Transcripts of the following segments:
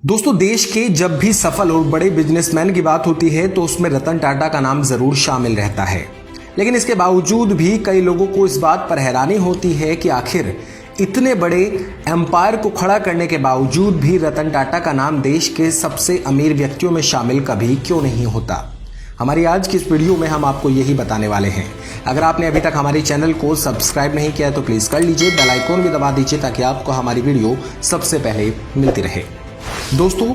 दोस्तों, देश के जब भी सफल और बड़े बिजनेसमैन की बात होती है तो उसमें रतन टाटा का नाम जरूर शामिल रहता है। लेकिन इसके बावजूद भी कई लोगों को इस बात पर हैरानी होती है कि आखिर इतने बड़े एम्पायर को खड़ा करने के बावजूद भी रतन टाटा का नाम देश के सबसे अमीर व्यक्तियों में शामिल कभी क्यों नहीं होता। हमारी आज की इस वीडियो में हम आपको यही बताने वाले हैं। अगर आपने अभी तक हमारे चैनल को सब्सक्राइब नहीं किया है तो प्लीज कर लीजिए, बेल आइकॉन भी दबा दीजिए ताकि आपको हमारी वीडियो सबसे पहले मिलती रहे। दोस्तों,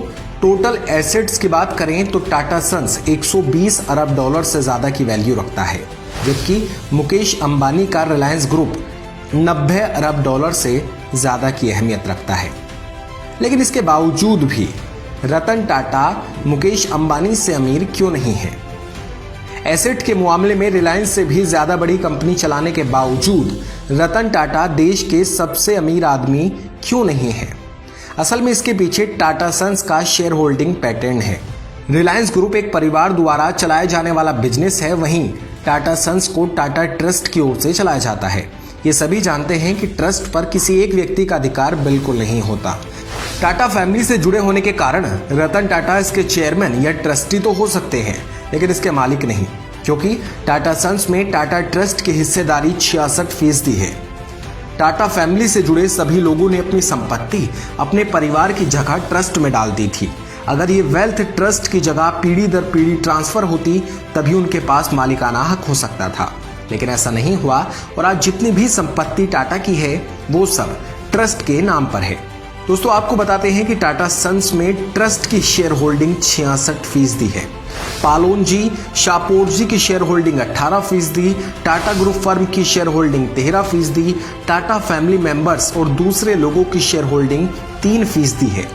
टोटल एसेट्स की बात करें तो टाटा सन्स 120 अरब डॉलर से ज्यादा की वैल्यू रखता है, जबकि मुकेश अंबानी का रिलायंस ग्रुप 90 अरब डॉलर से ज्यादा की अहमियत रखता है। लेकिन इसके बावजूद भी रतन टाटा मुकेश अंबानी से अमीर क्यों नहीं है। एसेट के मामले में रिलायंस से भी ज्यादा बड़ी कंपनी चलाने के बावजूद रतन टाटा देश के सबसे अमीर आदमी क्यों नहीं है। असल में इसके पीछे टाटा सन्स का शेयर होल्डिंग पैटर्न है। रिलायंस ग्रुप एक परिवार द्वारा चलाया जाने वाला बिजनेस है, वहीं टाटा सन्स को टाटा ट्रस्ट की ओर से चलाया जाता है। ये सभी जानते हैं कि ट्रस्ट पर किसी एक व्यक्ति का अधिकार बिल्कुल नहीं होता। टाटा फैमिली से जुड़े होने के कारण रतन टाटा इसके चेयरमैन या ट्रस्टी तो हो सकते हैं, लेकिन इसके मालिक नहीं, क्योंकि टाटा सन्स में टाटा ट्रस्ट की हिस्सेदारी 66% है। टाटा फैमिली से जुड़े सभी लोगों ने अपनी संपत्ति अपने परिवार की जगह ट्रस्ट में डाल दी थी। अगर ये वेल्थ ट्रस्ट की जगह पीढ़ी दर पीढ़ी ट्रांसफर होती तभी उनके पास मालिकाना हक हो सकता था, लेकिन ऐसा नहीं हुआ और आज जितनी भी संपत्ति टाटा की है वो सब ट्रस्ट के नाम पर है। दोस्तों, आपको बताते हैं कि टाटा सन्स में ट्रस्ट की शेयर होल्डिंग 66% है। पालोनजी शापोरजी की share holding 18%, Tata group firm की share holding 13%, Tata family members और दूसरे लोगों की शेयर होल्डिंग 3% है।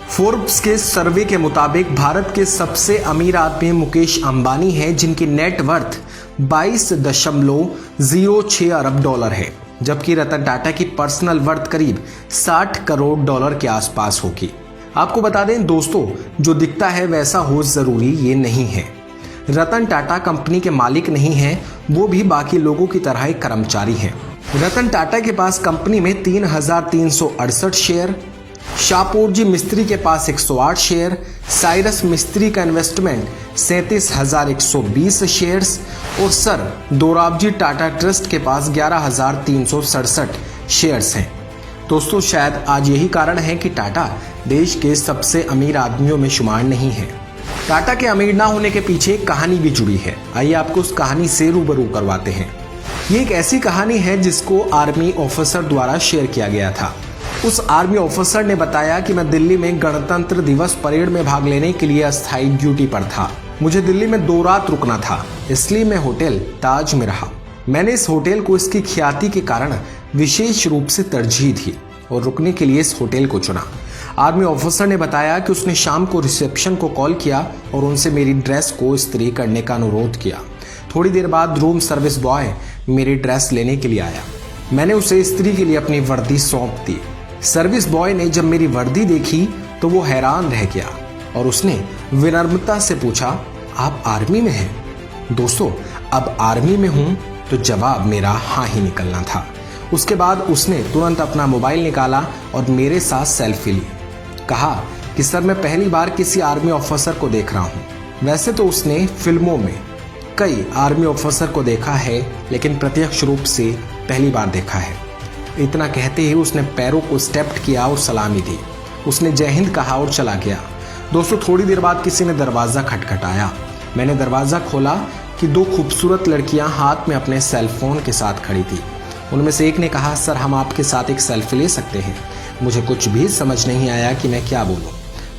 फोर्ब्स के सर्वे के मुताबिक भारत के सबसे अमीर आदमी मुकेश अंबानी है, जिनकी नेट वर्थ 22.06 अरब डॉलर है, जबकि रतन टाटा की पर्सनल वर्थ करीब 60 करोड़ डॉलर के आसपास होगी। आपको बता दें दोस्तों, जो दिखता है वैसा हो जरूरी ये नहीं है। रतन टाटा कंपनी के मालिक नहीं हैं, वो भी बाकी लोगों की तरह एक कर्मचारी हैं। रतन टाटा के पास कंपनी में 3,368 शेयर, शापोरजी मिस्त्री के पास 108 शेयर, साइरस मिस्त्री का इन्वेस्टमेंट 37,120 शेयर्स और सर दोराबजी टाटा ट्रस्ट के पास 11,367 शेयर्स हैं। दोस्तों, शायद आज यही कारण है कि टाटा देश के सबसे अमीर आदमियों में शुमार नहीं है। टाटा के अमीर ना होने के पीछे एक कहानी भी जुड़ी है। आइए आपको उस कहानी से रूबरू करवाते हैं। ये एक ऐसी कहानी है जिसको आर्मी ऑफिसर द्वारा शेयर किया गया था। उस आर्मी ऑफिसर ने बताया कि मैं दिल्ली में गणतंत्र दिवस परेड में भाग लेने के लिए अस्थायी ड्यूटी पर था। मुझे दिल्ली में 2 रात रुकना था, इसलिए मैं होटल ताज में रहा। मैंने इस होटल को इसकी ख्याति के कारण विशेष रूप से तरजीह दी और रुकने के लिए इस होटल को चुना। आर्मी ऑफिसर ने बताया कि उसने शाम को रिसेप्शन को कॉल किया और उनसे मेरी ड्रेस को इस्त्री करने का अनुरोध किया। थोड़ी देर बाद रूम सर्विस बॉय मेरी ड्रेस लेने के लिए आया। मैंने उसे इस्त्री के लिए अपनी वर्दी सौंप दी। सर्विस बॉय ने जब मेरी वर्दी देखी तो वो हैरान रह गया और उसने विनम्रता से पूछा, आप आर्मी में हैं? दोस्तों, अब आर्मी में हूं तो जवाब मेरा हाँ ही निकलना था। उसके बाद उसने तुरंत अपना मोबाइल निकाला और मेरे साथ सेल्फी ली। कहा कि सर, मैं पहली बार किसी आर्मी ऑफिसर को देख रहा हूं। वैसे तो उसने फिल्मों में कई आर्मी ऑफिसर को देखा है, लेकिन प्रत्यक्ष रूप से पहली बार देखा है। इतना कहते ही उसने पैरों को स्टेप्ड किया और सलामी दी। उसने जय हिंद कहा और चला गया। दोस्तों, थोड़ी देर बाद किसी ने दरवाजा खटखटाया। मैंने दरवाजा खोला कि 2 खूबसूरत लड़कियां हाथ में अपने सेलफोन के साथ खड़ी थी। उनमें से एक ने कहा, सर, हम आपके साथ एक सेल्फी ले सकते हैं? मुझे कुछ भी समझ नहीं आया कि मैं क्या बोलूं।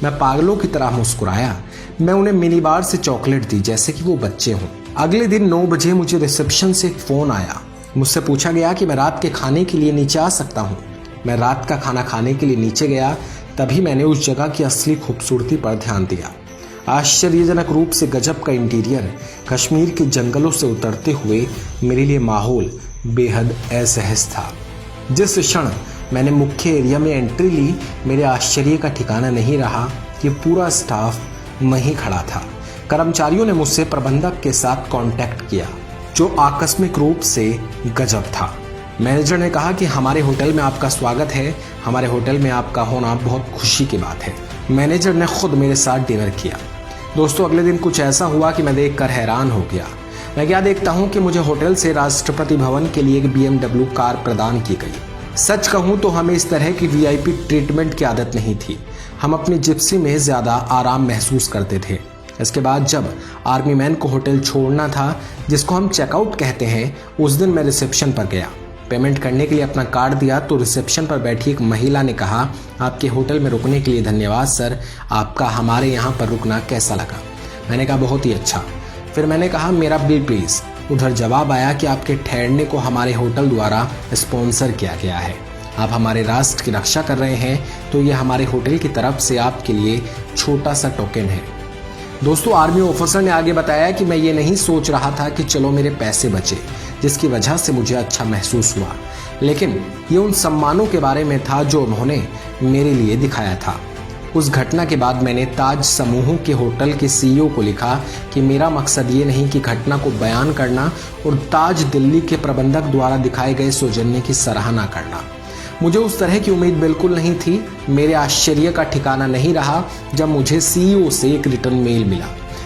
मैं पागलों की तरह मुस्कुराया। मैं उन्हें मिनी बार से चॉकलेट दी जैसे कि वो बच्चे हों। अगले दिन 9 बजे मुझे रिसेप्शन से एक फोन आया। मुझसे पूछा गया कि मैं रात के खाने के लिए नीचे आ सकता हूँ। मैं रात का खाना खाने के लिए नीचे गया, तभी मैंने उस जगह की असली खूबसूरती पर ध्यान दिया। आश्चर्यजनक रूप से गजब का इंटीरियर, कश्मीर के जंगलों से उतरते हुए मेरे लिए माहौल बेहद असहज था। जिस क्षण मैंने मुख्य एरिया में एंट्री ली, मेरे आश्चर्य का ठिकाना नहीं रहा कि पूरा स्टाफ वहीं खड़ा था। कर्मचारियों ने मुझसे प्रबंधक के साथ कांटेक्ट किया, जो आकस्मिक रूप से गजब था। मैनेजर ने कहा कि हमारे होटल में आपका स्वागत है, हमारे होटल में आपका होना बहुत खुशी की बात है। मैनेजर ने खुद मेरे साथ डिनर किया। दोस्तों, अगले दिन कुछ ऐसा हुआ कि मैं देखकर हैरान हो गया। मैं क्या देखता हूँ कि मुझे होटल से राष्ट्रपति भवन के लिए एक BMW कार प्रदान की गई। सच कहूँ तो हमें इस तरह की VIP ट्रीटमेंट की आदत नहीं थी। हम अपनी जिप्सी में ज़्यादा आराम महसूस करते थे। इसके बाद जब आर्मी मैन को होटल छोड़ना था, जिसको हम चेकआउट कहते हैं, उस दिन मैं रिसेप्शन पर गया। पेमेंट करने के लिए अपना कार्ड दिया तो रिसेप्शन पर बैठी एक महिला ने कहा, आपके होटल में रुकने के लिए धन्यवाद सर, आपका हमारे यहाँ पर रुकना कैसा लगा? मैंने कहा बहुत ही अच्छा। फिर मैंने कहा मेरा बिल प्लीज़। उधर जवाब आया कि आपके ठहरने को हमारे होटल द्वारा स्पॉन्सर किया गया है। आप हमारे राष्ट्र की रक्षा कर रहे हैं, तो ये हमारे होटल की तरफ से आपके लिए छोटा सा टोकन है। दोस्तों, आर्मी ऑफिसर ने आगे बताया कि मैं ये नहीं सोच रहा था कि चलो मेरे पैसे बचे, जिसकी वजह से मुझे अच्छा महसूस हुआ, लेकिन ये उन सम्मानों के बारे में था जो उन्होंने मेरे लिए दिखाया था। उस घटना के बाद मैंने ताज समूहों के होटल के CEO को लिखा कि मेरा मकसद ये नहीं कि घटना को बयान करना और ताज दिल्ली के प्रबंधक द्वारा दिखाए गए सौजन्य की सराहना करना। मुझे उस तरह की उम्मीद बिल्कुल नहीं थी। मेरे आश्चर्य का ठिकाना नहीं रहा जब मुझे CEO से एक रिटर्न मेल मिला,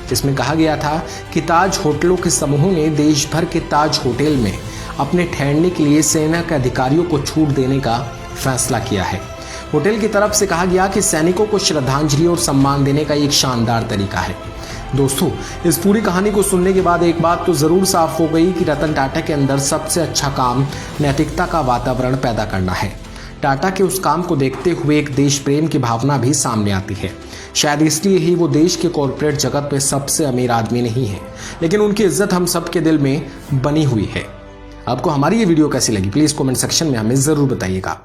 जिसमें कहा गया था कि ताज होटलों के समूह ने देश भर के ताज होटल में अपने ठहरने के लिए सेना के अधिकारियों को छूट देने का फैसला किया है। होटल की तरफ से कहा गया कि सैनिकों को श्रद्धांजलि और सम्मान देने का एक शानदार तरीका है। दोस्तों, इस पूरी कहानी को सुनने के बाद एक बात तो ज़रूर साफ हो गई कि रतन टाटा के अंदर सबसे अच्छा काम नैतिकता का वातावरण पैदा करना है। टाटा के उस काम को देखते हुए एक देश प्रेम की भावना भी सामने आती है। शायद इसलिए ही वो देश के कॉर्पोरेट जगत में सबसे अमीर आदमी नहीं है, लेकिन उनकी इज्जत हम सब के दिल में बनी हुई है। आपको हमारी ये वीडियो कैसी लगी, प्लीज़ कमेंट सेक्शन में हमें ज़रूर बताइएगा।